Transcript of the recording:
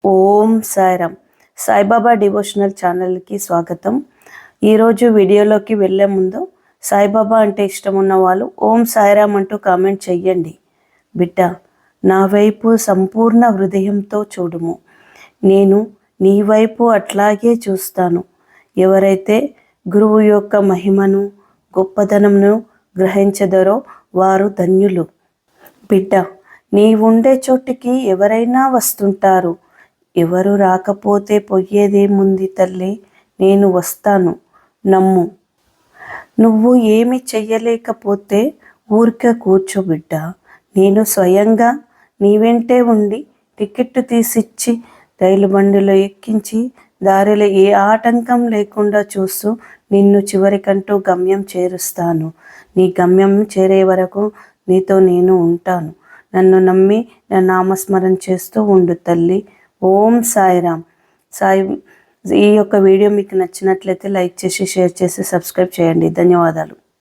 ఓం Sairam. Saibaba devotional ఛానల్కి స్వాగతం. ఈరోజు వీడియోలోకి వెళ్ళే ముందు సాయిబాబా అంటే ఇష్టం ఉన్న వాళ్ళు ఓం సాయిరామ్ అంటూ కామెంట్ చెయ్యండి. బిడ్డ, నా వైపు సంపూర్ణ హృదయంతో చూడుము, నేను నీ వైపు అట్లాగే చూస్తాను. ఎవరైతే గురువు యొక్క మహిమను గొప్పదనమును గ్రహించదరో వారు ధన్యులు. బిడ్డ, నీ ఉండే చోటికి ఎవరైనా వస్తుంటారు. ఎవరు రాకపోతే పోయేదేముంది తల్లి, నేను వస్తాను, నమ్ము. నువ్వు ఏమి చెయ్యలేకపోతే ఊరికే కూర్చో బిడ్డ. నేను స్వయంగా నీ వెంటే ఉండి టికెట్ తీసిచ్చి రైలు బండిలో ఎక్కించి దారిలో ఏ ఆటంకం లేకుండా చూస్తూ నిన్ను చివరికంటూ గమ్యం చేరుస్తాను. నీ గమ్యం చేరే వరకు నీతో నేను ఉంటాను. నన్ను నమ్మి నా నామస్మరణ చేస్తూ ఉండు తల్లి. ఓం సాయిరామ్. ఈ యొక్క వీడియో మీకు నచ్చినట్లయితే లైక్ చేసి, షేర్ చేసి, సబ్స్క్రైబ్ చేయండి. ధన్యవాదాలు.